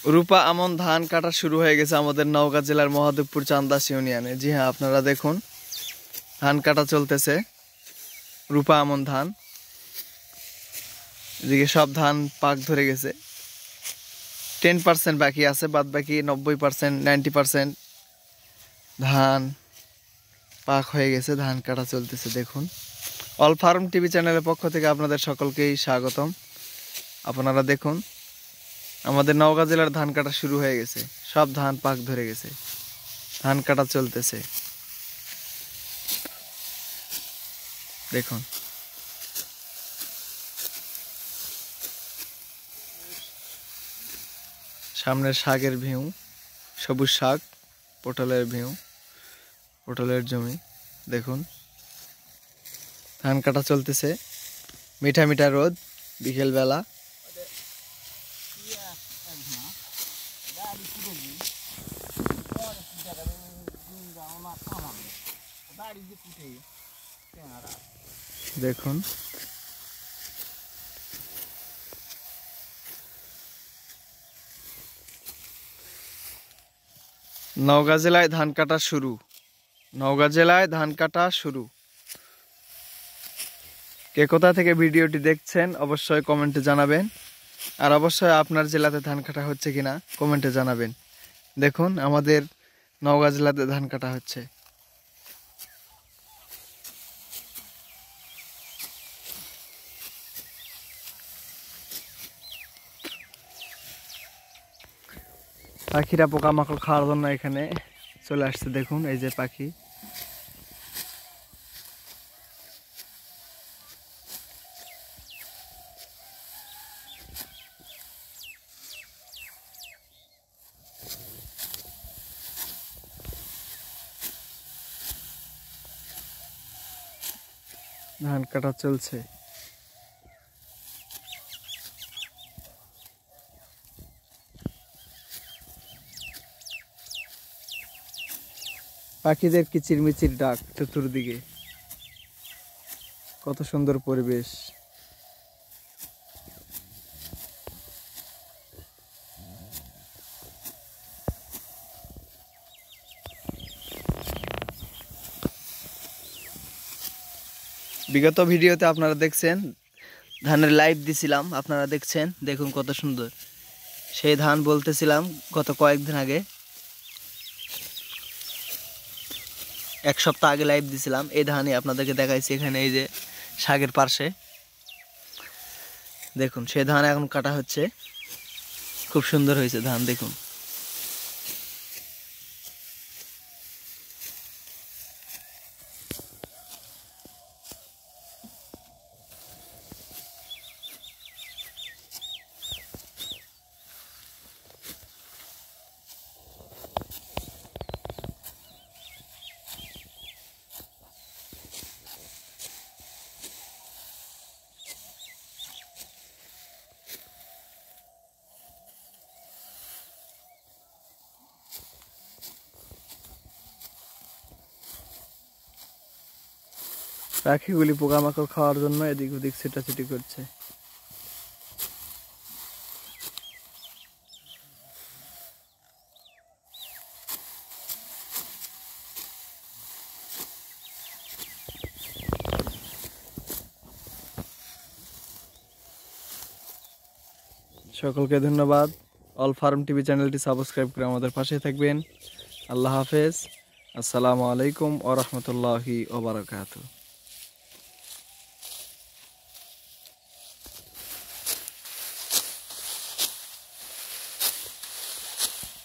রূপা আমন ধান কাটা শুরু হয়ে গেছে আমাদের নওগাঁ জেলার মহাদেবপুর চান্দাস ইউনিয়নে। জি হ্যাঁ, আপনারা দেখুন ধান কাটা চলতেছে, রূপা আমন ধান। এদিকে সব ধান পাক ধরে গেছে, 10% বাকি আছে, বাদ বাকি 90%, 90% ধান পাক হয়ে গেছে। ধান কাটা চলতেছে দেখুন। অল ফার্ম টিভি চ্যানেলের পক্ষ থেকে আপনাদের সকলকেই স্বাগতম। আপনারা দেখুন আমাদের নওগাঁ জেলার ধান কাটা শুরু হয়ে গেছে, সব ধান পাক ধরে গেছে, ধান কাটা চলতেছে দেখুন। সামনের শাকের ভিউ, সবুজ শাক, পটলের ভিউ, পটলের জমি দেখুন। ধান কাটা চলতেছে, মিঠা মিঠা রোদ, বিকেল বেলা। দেখুন নওগাঁ জেলায় ধান কাটা শুরু, নওগাঁ জেলায় ধান কাটা শুরু। কে কোথা থেকে ভিডিওটি দেখছেন অবশ্যই কমেন্টে জানাবেন, আর অবশ্যই আপনার জেলাতে ধান কাটা হচ্ছে কিনা কমেন্টে জানাবেন। দেখুন আমাদের নওগাঁ জেলাতে ধান কাটা হচ্ছে। পাখিরা পোকামাকড় খাওয়ার জন্য এখানে চলে আসছে দেখুন, এই যে পাখি। ধান কাটা চলছে। পাখিদের কিচিরমিচির ডাক চতুর্দিকে, কত সুন্দর পরিবেশ। বিগত ভিডিওতে আপনারা দেখছেন ধানের লাইভ দিছিলাম, আপনারা দেখছেন, দেখুন কত সুন্দর। সেই ধান বলতেছিলাম গত কয়েকদিন আগে, এক সপ্তাহ আগে লাইভ দিছিলাম। এই ধানই আপনাদেরকে দেখাইছি এখানে, এই যে শাকের পার্শ্বে দেখুন। সেই ধান এখন কাটা হচ্ছে, খুব সুন্দর হয়েছে ধান দেখুন। পাখিগুলি পোকামাকড় খাওয়ার জন্য এদিক ওদিক ছিটাছিটি করছে। সকলকে ধন্যবাদ। অল ফার্ম টিভি চ্যানেলটি সাবস্ক্রাইব করে আমাদের পাশে থাকবেন। আল্লাহ হাফেজ। আসসালামু আলাইকুম ওয়া রাহমাতুল্লাহি ওয়া বারাকাতুহু।